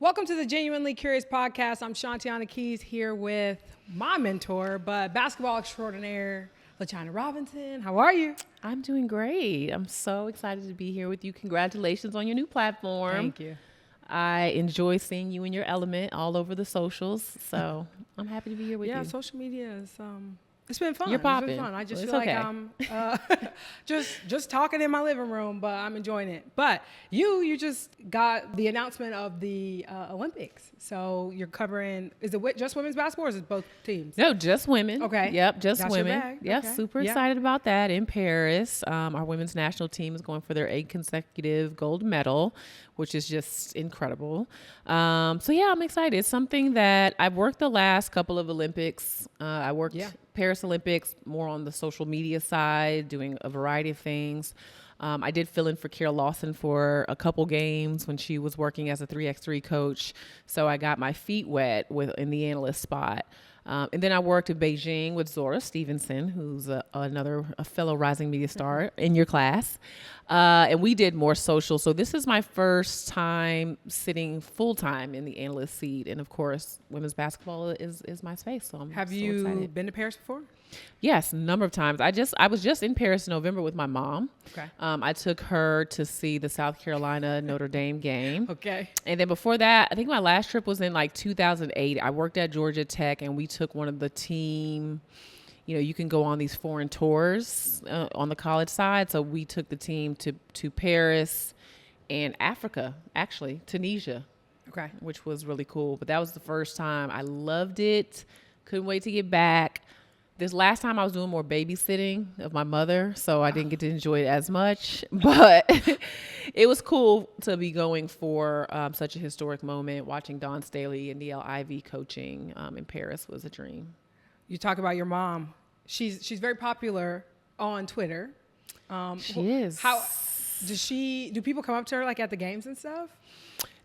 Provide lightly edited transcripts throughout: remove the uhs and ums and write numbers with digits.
Welcome to the Genuinely Curious Podcast. I'm Shantiana Keys here with my mentor, but basketball extraordinaire, LaChina Robinson. How are you? I'm doing great. I'm so excited to be here with you. Congratulations on your new platform. Thank you. I enjoy seeing you in your element all over the socials, so I'm happy to be here with you. Yeah, social media is it's been fun. You're popping. It's been fun. I just It's feel okay. like I'm just talking in my living room, but I'm enjoying it. But you just got the announcement of the Olympics, so you're covering. Is it just women's basketball, or is it both teams? No, just women. Okay. Yep, just That's your women. bag. Yep, Okay. super Yep. excited about that in Paris. Our women's national team is going for their 8th consecutive gold medal, which is just incredible. So yeah, I'm excited. It's something that I've worked the last couple of Olympics. I worked Paris Olympics more on the social media side, doing a variety of things. I did fill in for Carol Lawson for a couple games when she was working as a 3x3 coach. So I got my feet wet in the analyst spot. And then I worked in Beijing with Zora Stevenson, who's a fellow rising media star in your class. And we did more social. So this is my first time sitting full time in the analyst seat. And of course, women's basketball is my space. So Have so you excited. been to Paris before? Yes, a number of times. I was just in Paris in November with my mom. Okay. I took her to see the South Carolina Notre Dame game. Okay. And then before that, I think my last trip was in like 2008. I worked at Georgia Tech, and we took one of the team. You know, you can go on these foreign tours on the college side. So we took the team to Paris and Africa, actually, Tunisia. Okay. Which was really cool. But that was the first time. I loved it. Couldn't wait to get back. This last time I was doing more babysitting of my mother, so I didn't get to enjoy it as much. But it was cool to be going for such a historic moment. Watching Dawn Staley and Neil Ivy coaching in Paris was a dream. You talk about your mom. She's very popular on Twitter. She is. How do people come up to her like at the games and stuff?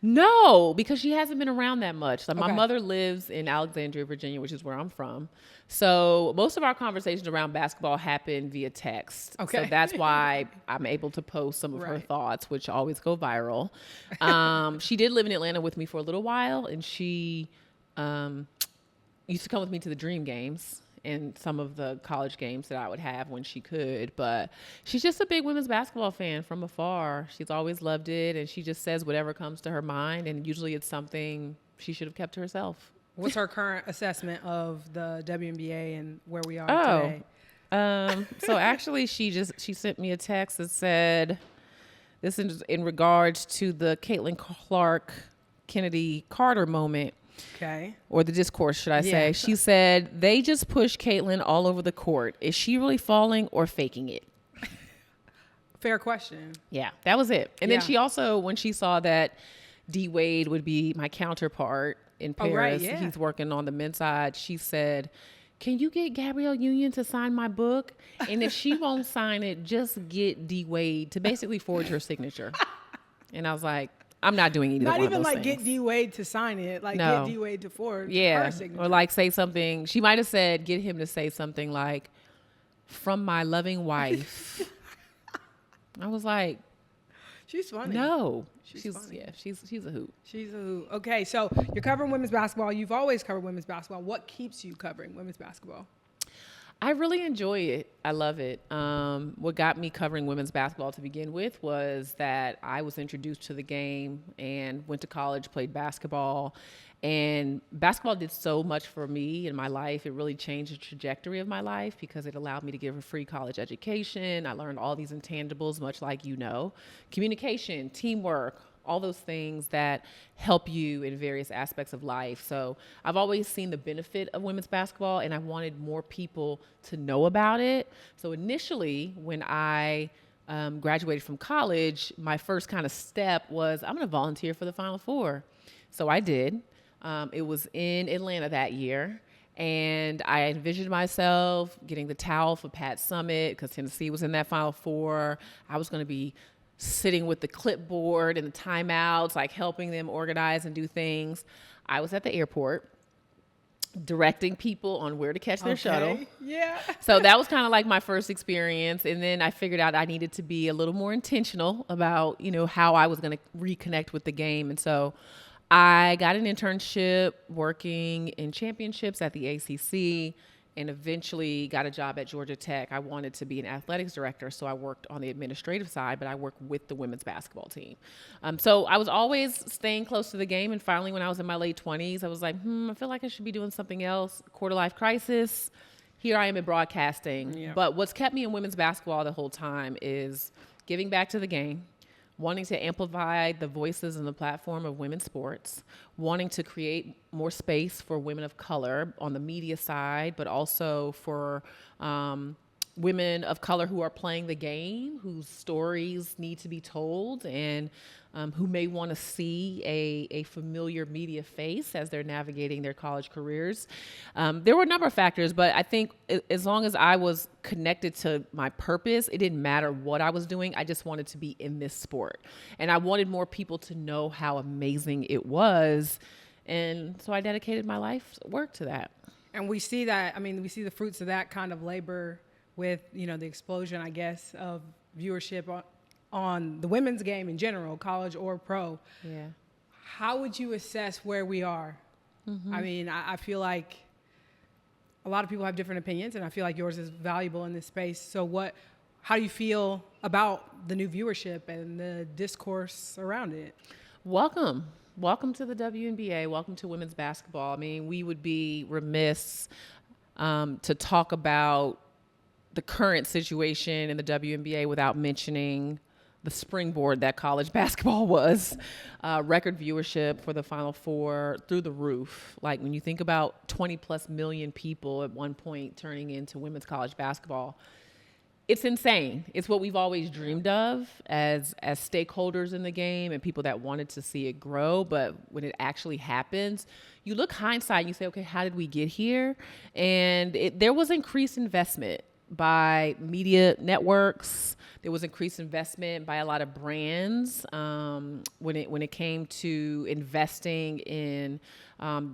No, because she hasn't been around that much. Like my Okay. mother lives in Alexandria, Virginia, which is where I'm from. So most of our conversations around basketball happen via text. Okay. So that's why I'm able to post some of her Right. thoughts, which always go viral. She did live in Atlanta with me for a little while, and she used to come with me to the Dream Games and some of the college games that I would have when she could. But she's just a big women's basketball fan from afar. She's always loved it, and she just says whatever comes to her mind, and usually it's something she should have kept to herself. What's her current assessment of the WNBA and where we are today? So actually she sent me a text that said, this is in regards to the Caitlin Clark Kennedy Carter moment. Okay. Or the discourse, should I Yeah. say. She said, they just push Caitlin all over the court. Is she really falling or faking it? Fair question. Yeah, that was it. And Yeah. then she also, when she saw that D Wade would be my counterpart in Oh, right, Paris, yeah. he's working on the men's side, she said, can you get Gabrielle Union to sign my book? And if she won't sign it, just get D Wade to basically forge her signature. And I was like, I'm not doing either Not one even of those like things. get D Wade to sign it. Like No. get D Wade to forward Yeah, her signature. or like say something. She might have said, get him to say something like, from my loving wife. I was like, She's funny. no. She's funny. Yeah, she's a hoot. She's a hoot. Okay, so you're covering women's basketball. You've always covered women's basketball. What keeps you covering women's basketball? I really enjoy it. I love it. What got me covering women's basketball to begin with was that I was introduced to the game and went to college, played basketball. And basketball did so much for me in my life. It really changed the trajectory of my life because it allowed me to give a free college education. I learned all these intangibles, much like communication, teamwork, all those things that help you in various aspects of life. So I've always seen the benefit of women's basketball, and I wanted more people to know about it. So initially, when I graduated from college, my first kind of step was, I'm going to volunteer for the Final Four. So I did. It was in Atlanta that year. And I envisioned myself getting the towel for Pat Summitt because Tennessee was in that Final Four. I was going to be sitting with the clipboard and the timeouts, like helping them organize and do things. I was at the airport directing people on where to catch their shuttle. Yeah. So that was kind of like my first experience. And then I figured out I needed to be a little more intentional about, how I was going to reconnect with the game. And so I got an internship working in championships at the ACC and eventually got a job at Georgia Tech. I wanted to be an athletics director, so I worked on the administrative side, but I worked with the women's basketball team. So I was always staying close to the game, and finally when I was in my late 20s, I was like, I feel like I should be doing something else. Quarter life crisis. Here I am in broadcasting. Yeah. But what's kept me in women's basketball the whole time is giving back to the game, wanting to amplify the voices and the platform of women's sports, wanting to create more space for women of color on the media side, but also for women of color who are playing the game, whose stories need to be told, and who may want to see a familiar media face as they're navigating their college careers. There were a number of factors, but I think as long as I was connected to my purpose, it didn't matter what I was doing. I just wanted to be in this sport. And I wanted more people to know how amazing it was. And so I dedicated my life's work to that. And we see that, I mean, we see the fruits of that kind of labor with, the explosion, I guess, of viewership on the women's game in general, college or pro. Yeah. How would you assess where we are? I mean, I feel like a lot of people have different opinions, and I feel like yours is valuable in this space. So how do you feel about the new viewership and the discourse around it? Welcome to the WNBA. Welcome to women's basketball. I mean, we would be remiss to talk about the current situation in the WNBA without mentioning the springboard that college basketball was. Record viewership for the Final Four through the roof. Like when you think about 20 plus million people at one point turning into women's college basketball, it's insane. It's what we've always dreamed of as stakeholders in the game and people that wanted to see it grow. But when it actually happens, you look hindsight and you say, okay, how did we get here? And there was increased investment by media networks. There was increased investment by a lot of brands when it came to investing in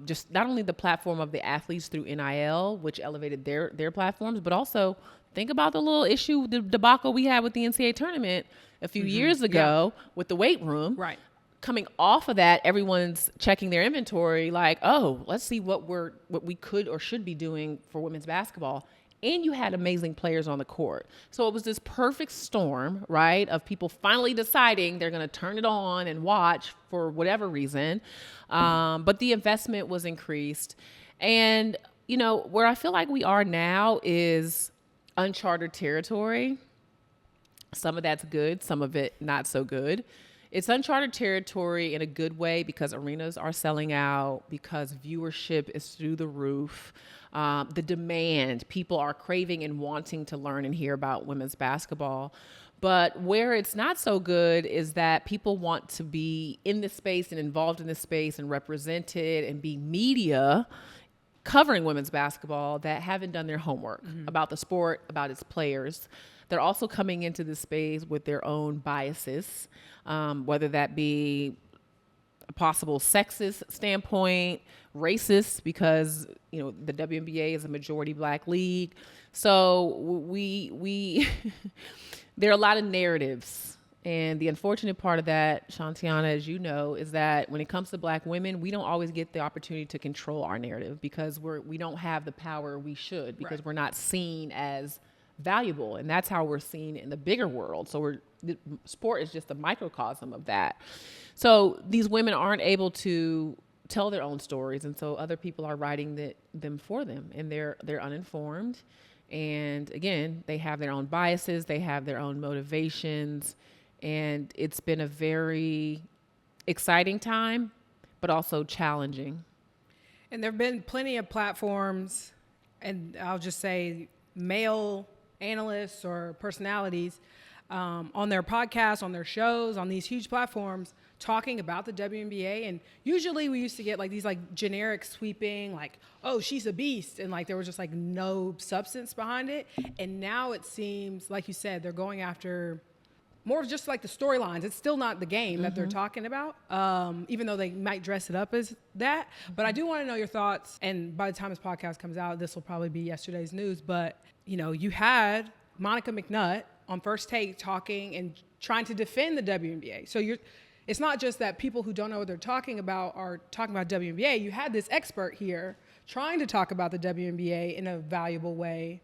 just not only the platform of the athletes through NIL, which elevated their platforms, but also think about the little issue, the debacle we had with the NCAA tournament a few years ago with the weight room. Right. Coming off of that, everyone's checking their inventory like, oh, let's see what we could or should be doing for women's basketball. And you had amazing players on the court. So it was this perfect storm, right, of people finally deciding they're going to turn it on and watch for whatever reason. But the investment was increased. And, where I feel like we are now is uncharted territory. Some of that's good, some of it not so good. It's uncharted territory in a good way because arenas are selling out, because viewership is through the roof. The demand, people are craving and wanting to learn and hear about women's basketball. But where it's not so good is that people want to be in this space and involved in this space and represented and be media covering women's basketball that haven't done their homework about the sport, about its players. They're also coming into this space with their own biases, whether that be a possible sexist standpoint, racist, because the WNBA is a majority Black league. So we there are a lot of narratives, and the unfortunate part of that, Shantiana, as you know, is that when it comes to Black women, we don't always get the opportunity to control our narrative because we don't have the power we should, because we're not seen as valuable, and that's how we're seen in the bigger world. So the sport is just a microcosm of that. So these women aren't able to tell their own stories, and so other people are writing them for them, and they're uninformed. And again, they have their own biases, they have their own motivations, and it's been a very exciting time, but also challenging. And there have been plenty of platforms, and I'll just say male analysts or personalities on their podcasts, on their shows, on these huge platforms talking about the WNBA. And usually we used to get like these like generic sweeping, like, oh, she's a beast. And like there was just like no substance behind it. And now it seems, like you said, they're going after more of just like the storylines. It's still not the game that they're talking about, even though they might dress it up as that. But I do want to know your thoughts. And by the time this podcast comes out, this will probably be yesterday's news. But, you had Monica McNutt on First Take talking and trying to defend the WNBA. So it's not just that people who don't know what they're talking about are talking about WNBA. You had this expert here trying to talk about the WNBA in a valuable way,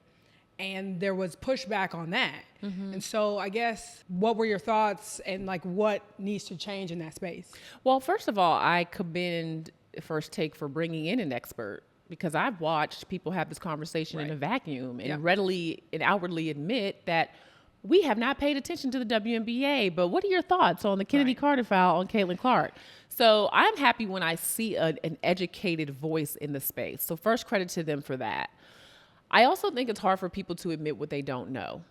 and there was pushback on that. And so I guess, what were your thoughts, and like what needs to change in that space? Well, first of all, I commend First Take for bringing in an expert, because I've watched people have this conversation in a vacuum and readily and outwardly admit that we have not paid attention to the WNBA. But what are your thoughts on the Kennedy Carter foul on Caitlin Clark? So I'm happy when I see an educated voice in the space. So first, credit to them for that. I also think it's hard for people to admit what they don't know.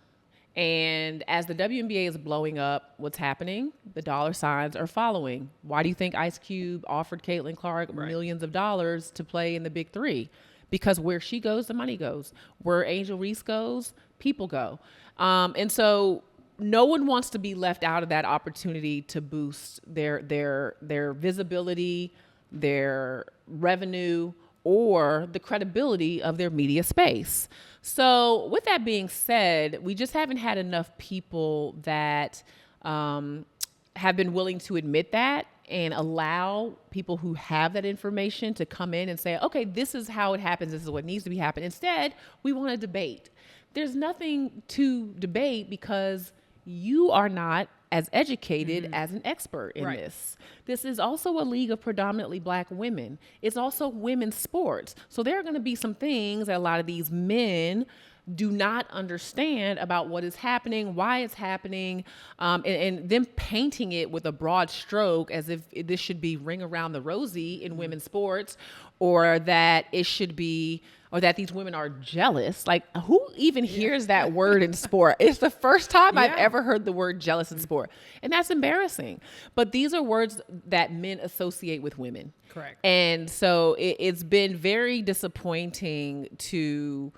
And as the WNBA is blowing up, what's happening? The dollar signs are following. Why do you think Ice Cube offered Caitlin Clark millions of dollars to play in the Big Three? Because where she goes, the money goes. Where Angel Reese goes, people go. And so no one wants to be left out of that opportunity to boost their visibility, their revenue, or the credibility of their media space. So with that being said, we just haven't had enough people that have been willing to admit that and allow people who have that information to come in and say, okay, this is how it happens. This is what needs to be happening. Instead, we want to debate. There's nothing to debate because you are not as educated as an expert in this. This is also a league of predominantly black women. It's also women's sports. So there are going to be some things that a lot of these men do not understand about what is happening, why it's happening, and them painting it with a broad stroke as if this should be ring around the rosy in women's sports, or that it should be, or that these women are jealous. Like, who even hears that word in sport? It's the first time I've ever heard the word jealous in sport. And that's embarrassing. But these are words that men associate with women. Correct. And so it's been very disappointing to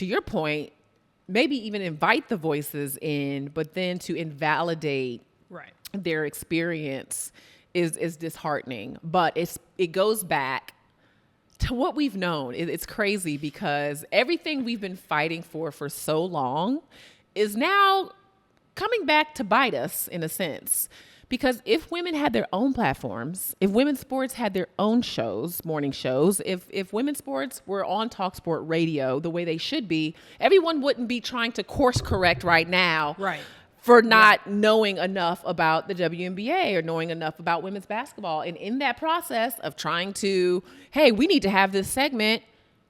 your point, maybe even invite the voices in, but then to invalidate their experience is disheartening. But it goes back to what we've known. It's crazy because everything we've been fighting for so long is now coming back to bite us in a sense. Because if women had their own platforms, if women's sports had their own shows, morning shows, if women's sports were on TalkSport Radio the way they should be, everyone wouldn't be trying to course correct right now for not knowing enough about the WNBA or knowing enough about women's basketball. And in that process of trying to, hey, we need to have this segment,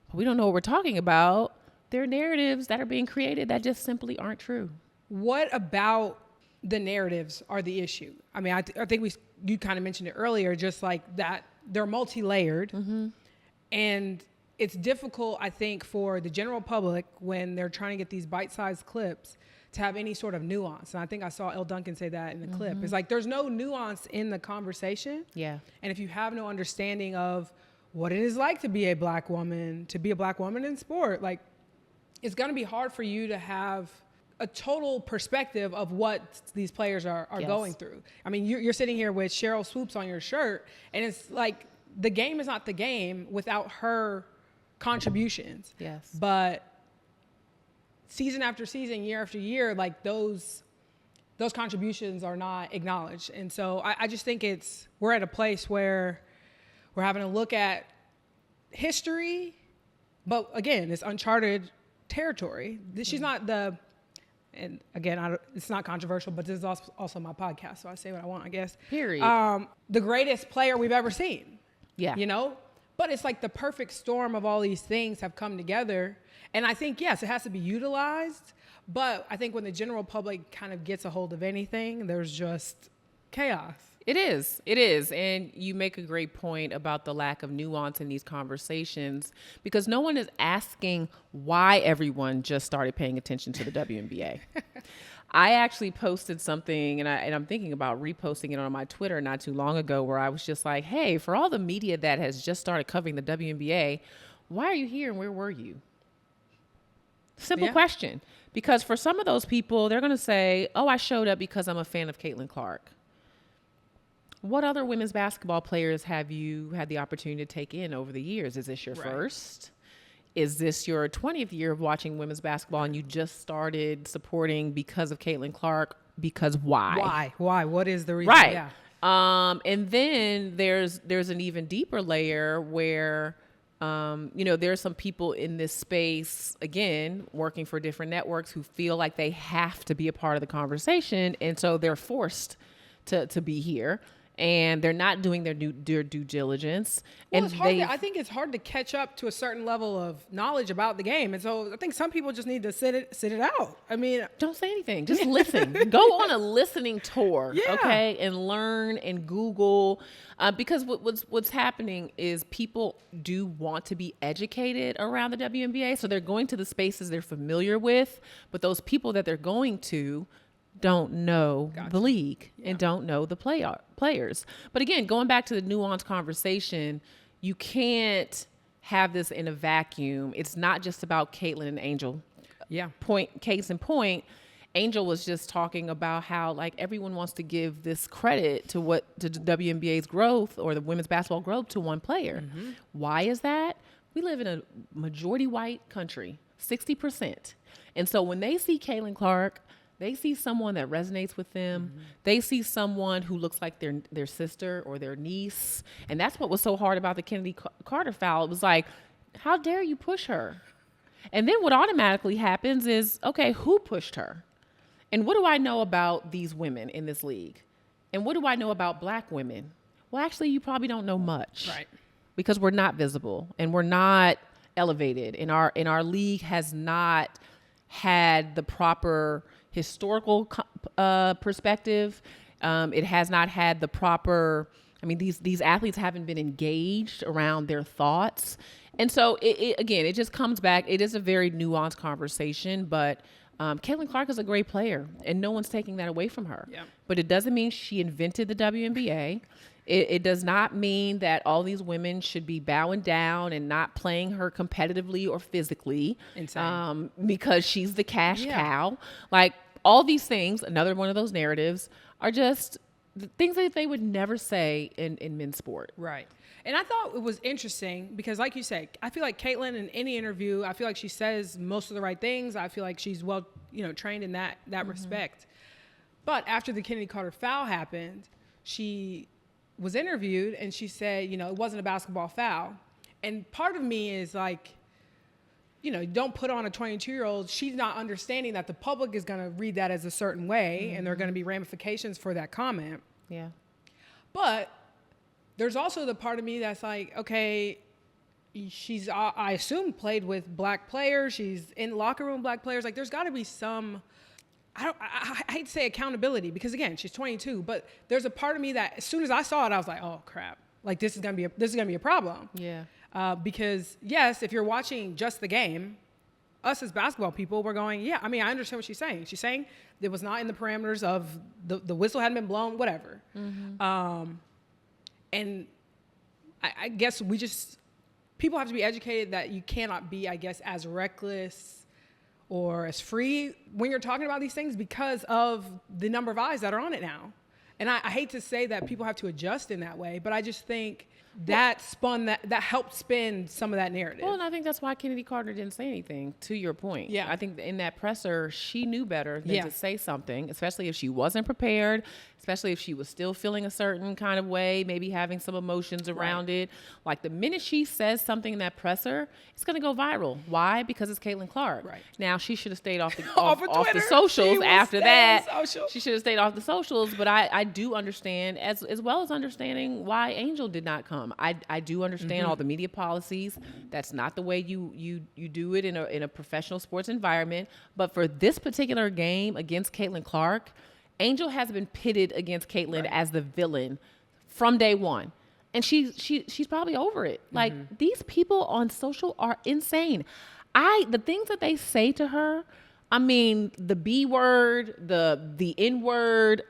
but we don't know what we're talking about, there are narratives that are being created that just simply aren't true. What about the narratives are the issue? I mean, I think you kind of mentioned it earlier, just like that they're multi-layered, and it's difficult, I think, for the general public when they're trying to get these bite-sized clips to have any sort of nuance. And I think I saw Elle Duncan say that in the clip. It's like there's no nuance in the conversation. And if you have no understanding of what it is like to be a black woman in sport, like, it's going to be hard for you to have a total perspective of what these players are going through. I mean, you're sitting here with Cheryl Swoops on your shirt, and it's like the game is not the game without her contributions. But season after season, year after year, like those contributions are not acknowledged. And so I just think we're at a place where we're having to look at history, but again, it's uncharted territory. She's not and again, it's not controversial, but this is also my podcast, so I say what I want, I guess. Period. The greatest player we've ever seen. You know? But it's like the perfect storm of all these things have come together. And I think, yes, it has to be utilized. But I think when the general public kind of gets a hold of anything, there's just chaos. It is. And you make a great point about the lack of nuance in these conversations, because no one is asking why everyone just started paying attention to the WNBA. I actually posted something, and I'm thinking about reposting it on my Twitter not too long ago, where I was just like, hey, for all the media that has just started covering the WNBA, why are you here and where were you? Simple question. Because for some of those people, they're going to say, oh, I showed up because I'm a fan of Caitlin Clark. What other women's basketball players have you had the opportunity to take in over the years? Is this your first? Is this your 20th year of watching women's basketball and you just started supporting because of Caitlin Clark? Because why? Why? What is the reason? Right. And then there's an even deeper layer where, there's some people in this space, again, working for different networks who feel like they have to be a part of the conversation. And so they're forced to be here. And they're not doing their due diligence. Well, And I think it's hard to catch up to a certain level of knowledge about the game. And so I think some people just need to sit it out. I mean, don't say anything. Just listen. Go on a listening tour, okay, and learn and Google. Because what's happening is people do want to be educated around the WNBA. So they're going to the spaces they're familiar with. But those people that they're going to don't know the league and don't know the players. But again, going back to the nuanced conversation, you can't have this in a vacuum. It's not just about Caitlin and Angel. Yeah. Case in point, Angel was just talking about how like everyone wants to give this credit to the WNBA's growth or the women's basketball growth to one player. Mm-hmm. Why is that? We live in a majority white country, 60%. And so when they see Caitlin Clark, they see someone that resonates with them. Mm-hmm. They see someone who looks like their sister or their niece. And that's what was so hard about the Kennedy Carter foul. It was like, how dare you push her? And then what automatically happens is, okay, who pushed her? And what do I know about these women in this league? And what do I know about black women? Well, actually, you probably don't know much. Right. Because we're not visible and we're not elevated. And our league has not had the proper historical perspective. It has not had the proper, these athletes haven't been engaged around their thoughts. And so it just comes back. It is a very nuanced conversation, but Caitlin Clark is a great player and no one's taking that away from her. Yeah. But it doesn't mean she invented the WNBA. It does not mean that all these women should be bowing down and not playing her competitively or physically. Insane. Because she's the cash cow. Like all these things, another one of those narratives, are just things that they would never say in men's sport. Right. And I thought it was interesting because, like you said, I feel like Caitlin in any interview, I feel like she says most of the right things. I feel like she's well, trained in that mm-hmm. respect. But after the Kennedy Carter foul happened, she was interviewed and she said, it wasn't a basketball foul. And part of me is like, don't put on a 22-year-old. She's not understanding that the public is going to read that as a certain way mm-hmm. and there are going to be ramifications for that comment. Yeah. But there's also the part of me that's like, okay, she's, I assume, played with black players. She's in locker room black players. Like there's got to be some, I hate to say accountability because again, she's 22, but there's a part of me that as soon as I saw it, I was like, oh crap, like this is gonna be a problem. Yeah. Because yes, if you're watching just the game, us as basketball people, we're going, yeah. I understand what she's saying. She's saying it was not in the parameters of the whistle hadn't been blown, whatever. Mm-hmm. And I guess people have to be educated that you cannot be, I guess, as reckless or as free when you're talking about these things because of the number of eyes that are on it now. And I hate to say that people have to adjust in that way, but I just think that helped spin some of that narrative. Well, and I think that's why Kennedy Carter didn't say anything, to your point. Yeah. I think in that presser, she knew better than to say something, especially if she wasn't prepared, especially if she was still feeling a certain kind of way, maybe having some emotions around it. Like the minute she says something in that presser, it's going to go viral. Why? Because it's Caitlin Clark. Right. Now, she should have stayed off the socials after that. She should have stayed off the socials, but I do understand, as well as understanding why Angel did not come. I do understand mm-hmm. all the media policies. That's not the way you do it in a professional sports environment. But for this particular game against Caitlin Clark, Angel has been pitted against Caitlin as the villain from day one. And she's probably over it. Mm-hmm. Like these people on social are insane. The things that they say to her, the B word, the N word,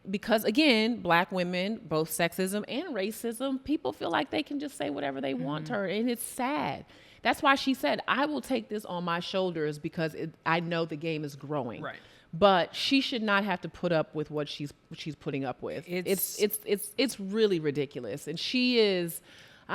because again, black women, both sexism and racism, people feel like they can just say whatever they mm-hmm. want to her. And it's sad. That's why she said, I will take this on my shoulders because I know the game is growing. Right. But she should not have to put up with what she's putting up with. It's really ridiculous. And she is,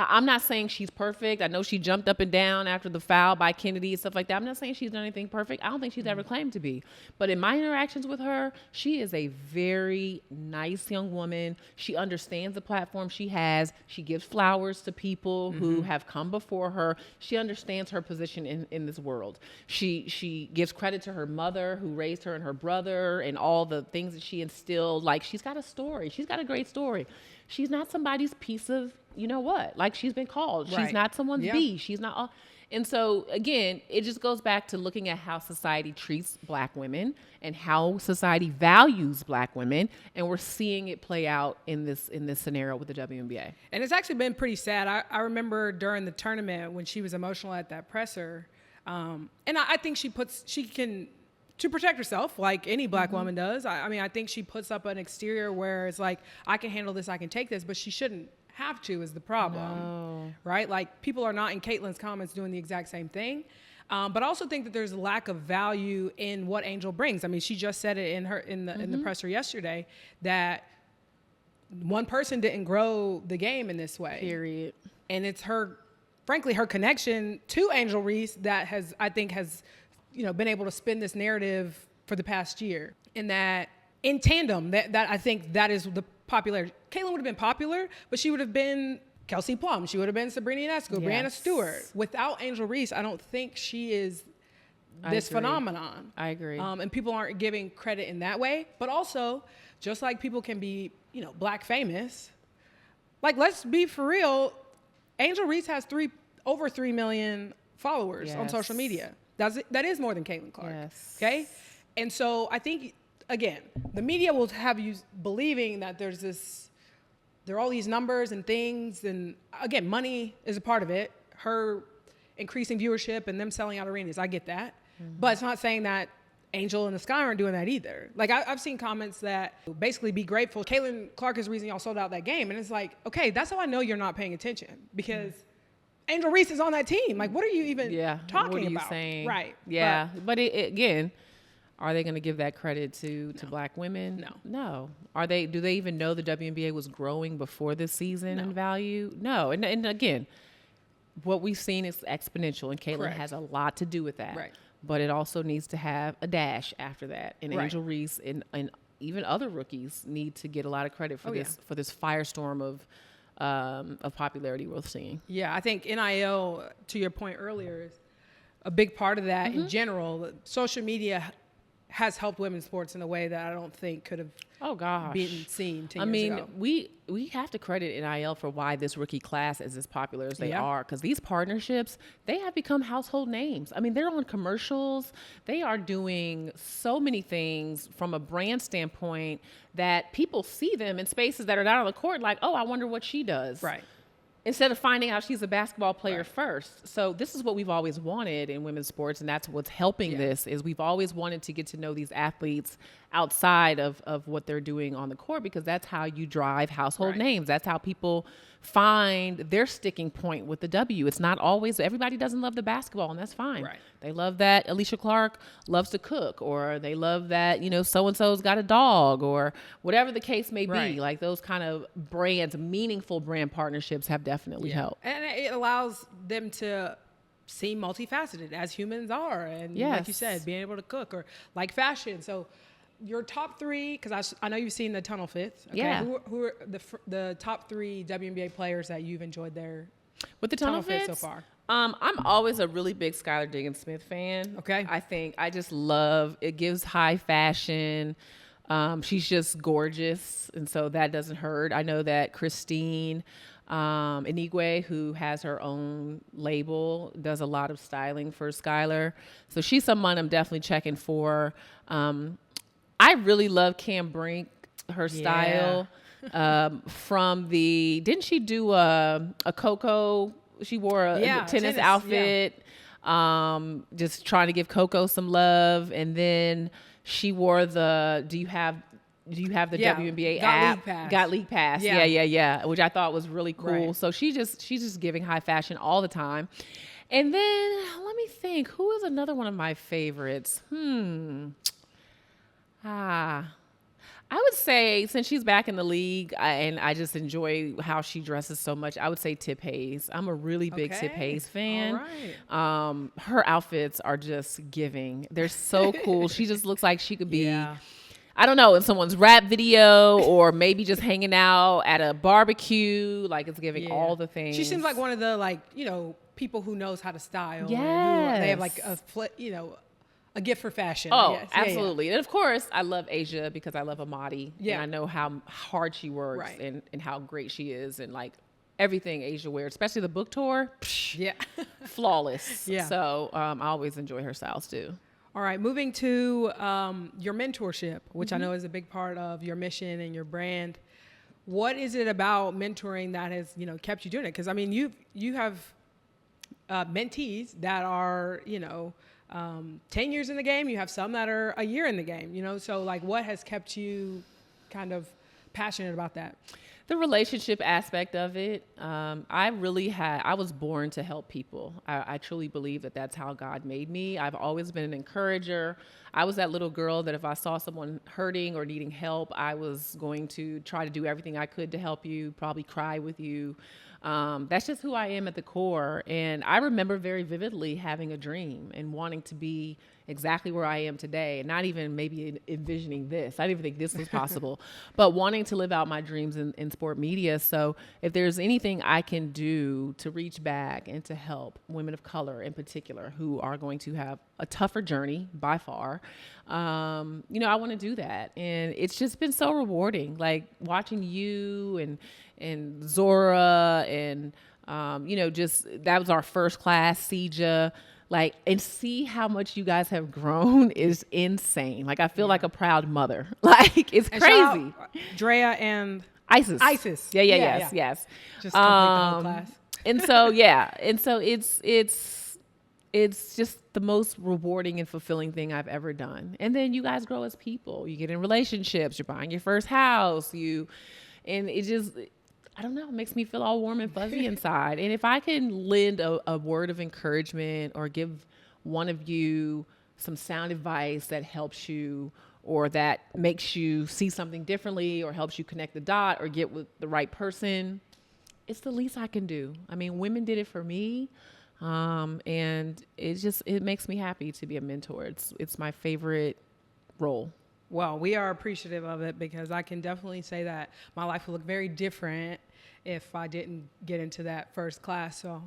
I'm not saying she's perfect. I know she jumped up and down after the foul by Kennedy and stuff like that. I'm not saying she's done anything perfect. I don't think she's ever claimed to be. But in my interactions with her, she is a very nice young woman. She understands the platform she has. She gives flowers to people who have come before her. She understands her position in this world. She gives credit to her mother who raised her and her brother and all the things that she instilled. Like, she's got a story. She's got a great story. She's not somebody's piece of, you know what, like she's been called. Right. She's not someone's Yeah. bee. She's not. And so, again, it just goes back to looking at how society treats black women and how society values black women. And we're seeing it play out in this scenario with the WNBA. And it's actually been pretty sad. I remember during the tournament when she was emotional at that presser. And I think she can, to protect herself, like any black woman does. I mean, I think she puts up an exterior where it's like, I can handle this, I can take this, but she shouldn't have to, is the problem, right? Like, people are not in Caitlin's comments doing the exact same thing. But I also think that there's a lack of value in what Angel brings. I mean, she just said it in the presser yesterday that one person didn't grow the game in this way. Period. And it's frankly, her connection to Angel Reese that has been able to spin this narrative for the past year. And that in tandem, that I think that is the popularity. Caitlin would have been popular, but she would have been Kelsey Plum. She would have been Sabrina Ionescu, Brianna Stewart. Without Angel Reese, I don't think she is this phenomenon. I agree. And people aren't giving credit in that way. But also, just like people can be, black famous, like, let's be for real, Angel Reese has over 3 million followers on social media. That is more than Caitlin Clark. Yes. Okay? And so I think, again, the media will have you believing that there are all these numbers and things. And again, money is a part of it. Her increasing viewership and them selling out arenas. I get that. But it's not saying that Angel and the Sky aren't doing that either. Like, I've seen comments that basically be grateful. Caitlin Clark is the reason y'all sold out that game. And it's like, okay, that's how I know you're not paying attention, because Angel Reese is on that team. Like, what are you even talking what are you about? saying? Right. Yeah. But again, are they going to give that credit to black women? No. Do they even know the WNBA was growing before this season in value? No. And again, what we've seen is exponential, and Caitlin has a lot to do with that. Right. But it also needs to have a dash after that. And Angel Reese and even other rookies need to get a lot of credit for this firestorm of popularity we're seeing. Yeah, I think NIL, to your point earlier, is a big part of that in general. Social media has helped women's sports in a way that I don't think could have been seen 10 years ago. We have to credit NIL for why this rookie class is as popular as they are, because these partnerships, they have become household names. I mean, they're on commercials. They are doing so many things from a brand standpoint that people see them in spaces that are not on the court like, oh, I wonder what she does. Right. Instead of finding out she's a basketball player first. So this is what we've always wanted in women's sports, and that's what's helping this, is we've always wanted to get to know these athletes outside of what they're doing on the court, because that's how you drive household names. That's how people find their sticking point with the W. It's not always, everybody doesn't love the basketball, and that's fine. Right. They love that Alicia Clark loves to cook, or they love that, so-and-so's got a dog, or whatever the case may be. Like, those kind of brands, meaningful brand partnerships have definitely helped. And it allows them to seem multifaceted, as humans are. And like you said, being able to cook or like fashion. So your top three, because I know you've seen the Tunnel Fits. Okay? Yeah. Who are the top three WNBA players that you've enjoyed their with the Tunnel Fits so far? I'm always a really big Skylar Diggins-Smith fan. Okay. I just love, it gives high fashion. She's just gorgeous, and so that doesn't hurt. I know that Christine Inigwe, who has her own label, does a lot of styling for Skylar. So she's someone I'm definitely checking for. I really love Cam Brink, her style. Didn't she do a Coco? She wore a tennis outfit, just trying to give Coco some love. And then she wore do you have the WNBA app? Got League Pass. Yeah. Which I thought was really cool. Right. So she's just giving high fashion all the time. And then let me think, who is another one of my favorites? I would say since she's back in the league and I just enjoy how she dresses so much, I would say Tip Hayes. I'm a really big Tip Hayes fan. All right. Her outfits are just giving. They're so cool. She just looks like she could be, Yeah. I don't know, in someone's rap video or maybe just hanging out at a barbecue. Like it's giving all the things. She seems like one of the people who knows how to style. And Yes. they have like a gift for fashion. Oh, I guess. absolutely. And of course, I love Asia because I love Amadi. Yeah. And I know how hard she works Right. and how great she is and like everything Asia wears, especially the book tour. Yeah. Flawless. Yeah. So I always enjoy her styles too. All right, moving to your mentorship, which I know is a big part of your mission and your brand. What is it about mentoring that has kept you doing it? Because I mean, you have mentees that are 10 years in the game. You have some that are a year in the game. So like, what has kept you kind of passionate about that? The relationship aspect of it, I was born to help people. I truly believe that that's how God made me. I've always been an encourager. I was that little girl that if I saw someone hurting or needing help, I was going to try to do everything I could to help you, probably cry with you. That's just who I am at the core. And I remember very vividly having a dream and wanting to be exactly where I am today, and not even maybe envisioning this. I didn't even think this was possible, but wanting to live out my dreams in sport media. So if there's anything I can do to reach back and to help women of color in particular who are going to have a tougher journey by far, I want to do that. And it's just been so rewarding, like watching you and Zora and, just that was our first class, Sija. Like, and see how much you guys have grown is insane. Like, I feel like a proud mother. Like, it's And crazy. shout out Drea and Isis. Yes. Just complete the whole class. And so, and so it's just the most rewarding and fulfilling thing I've ever done. And then you guys grow as people. You get in relationships. You're buying your first house. And it just, I don't know, it makes me feel all warm and fuzzy inside. And if I can lend a word of encouragement or give one of you some sound advice that helps you or that makes you see something differently or helps you connect the dot or get with the right person, it's the least I can do. I mean, women did it for me. And it makes me happy to be a mentor. It's my favorite role. Well, we are appreciative of it because I can definitely say that my life would look very different if I didn't get into that first class. So,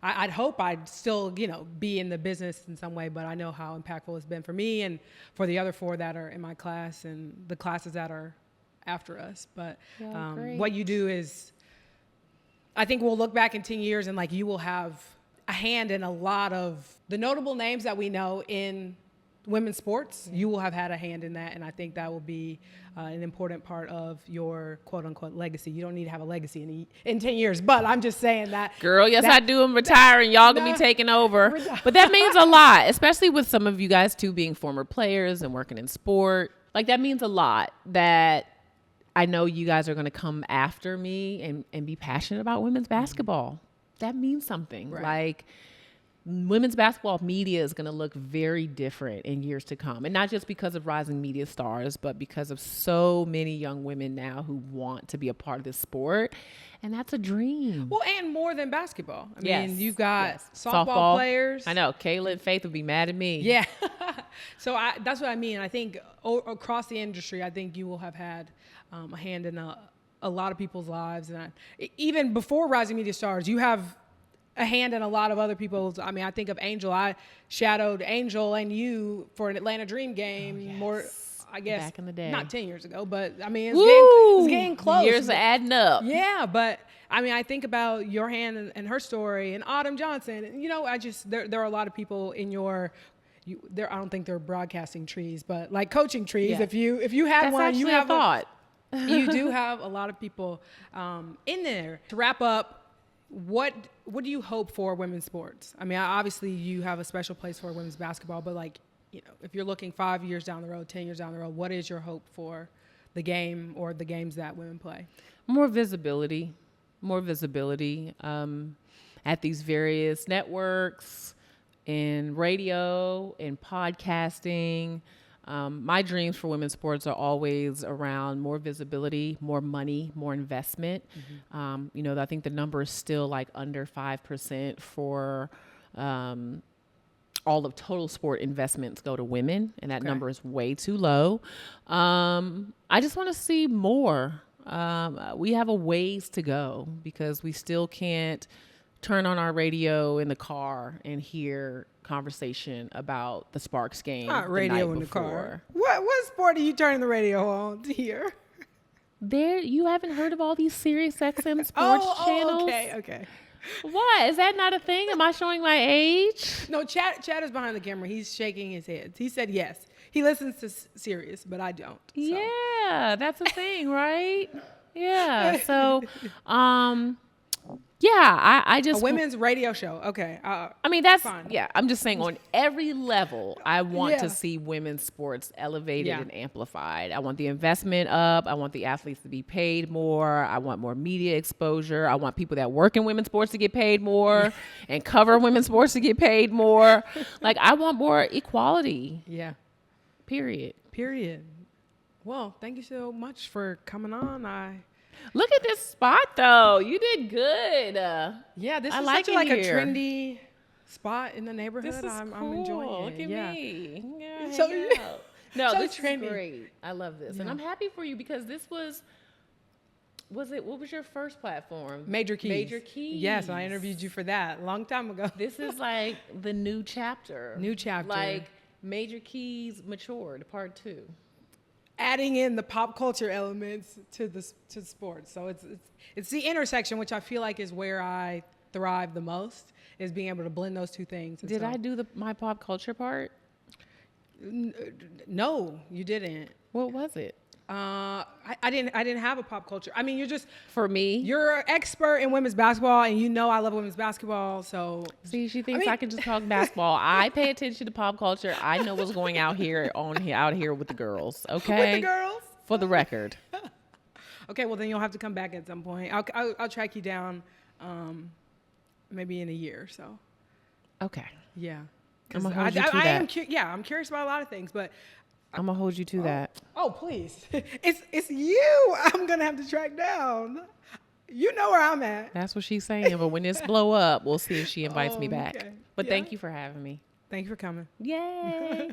I'd hope I'd still, be in the business in some way, but I know how impactful it's been for me and for the other 4 that are in my class and the classes that are after us. But what you do is, I think we'll look back in 10 years and like you will have a hand in a lot of the notable names that we know in women's sports. You will have had a hand in that, and I think that will be an important part of your quote-unquote legacy. You don't need to have a legacy in 10 years, but I'm just saying that. Girl, yes, I do. I'm retiring. Y'all gonna be taking over. But that means a lot, especially with some of you guys, too, being former players and working in sport. Like, that means a lot that I know you guys are going to come after me and be passionate about women's basketball. That means something. Right. Like, women's basketball media is going to look very different in years to come. And not just because of rising media stars, but because of so many young women now who want to be a part of this sport. And that's a dream. Well, and more than basketball. I Yes. mean, you've got Yes. softball players. I know. Kayla and Faith would be mad at me. Yeah. So that's what I mean. I think across the industry, I think you will have had a hand in a lot of people's lives. And even before Rising Media Stars, you have a hand in a lot of other people's. I mean, I think of Angel. I shadowed Angel and you for an Atlanta Dream game more, I guess, back in the day. Not 10 years ago, but I mean, Woo! it's getting close. Years are adding up. Yeah, but I mean, I think about your hand and her story and Autumn Johnson. There are a lot of people in your. I don't think they're broadcasting trees, but like coaching trees. Yeah. If you had That's one, actually you have a thought. you do have a lot of people in there. To wrap up, what do you hope for women's sports? I mean, obviously you have a special place for women's basketball, but like, if you're looking 5 years down the road, 10 years down the road, what is your hope for the game or the games that women play? More visibility at these various networks, in radio, in podcasting. My dreams for women's sports are always around more visibility, more money, more investment. I think the number is still like under 5% for all of total sport investments go to women, and that number is way too low. I just want to see more. We have a ways to go because we still can't turn on our radio in the car and hear conversation about the Sparks game. Not radio in the car. What sport are you turning the radio on to hear? You haven't heard of all these Sirius XM sports channels? Okay. What? Is that not a thing? Am I showing my age? No, Chad is behind the camera. He's shaking his head. He said yes. He listens to Sirius, but I don't. So. Yeah, that's a thing, right? Yeah. So, I just a women's radio show. Okay. I mean, that's fine. Yeah. I'm just saying, on every level, I want to see women's sports elevated and amplified. I want the investment up. I want the athletes to be paid more. I want more media exposure. I want people that work in women's sports to get paid more and cover women's sports to get paid more. Like, I want more equality. Yeah. Period. Well, thank you so much for coming on. Look at this spot, though. You did good. This I is like such a here. trendy spot in the neighborhood. This is I'm cool. Enjoying it. Look at me. Yeah, So- no, so this trendy. is great. I love this, and I'm happy for you because this was it? What was your first platform? Major Keys. Major Keys. Yes, I interviewed you for that a long time ago. This is like the new chapter. Like Major Keys matured, part 2. Adding in the pop culture elements to sports. So it's the intersection, which I feel like is where I thrive the most, is being able to blend those two things. Did I do my pop culture part? No, you didn't. What was it? I didn't have a pop culture. I mean, For me, you're an expert in women's basketball, and you know I love women's basketball. So see, she thinks I can just talk basketball. I pay attention to pop culture. I know what's going out here with the girls. Okay, with the girls. For the record. Okay, well then you'll have to come back at some point. I'll track you down, maybe in a year or so. Okay. Yeah. I'm gonna hold you to that. I'm curious about a lot of things, but. I'm gonna hold you to that. Oh, please. It's you I'm gonna have to track down. You know where I'm at. That's what she's saying. But when this blow up, we'll see if she invites me back. Okay. But thank you for having me. Thank you for coming. Yay.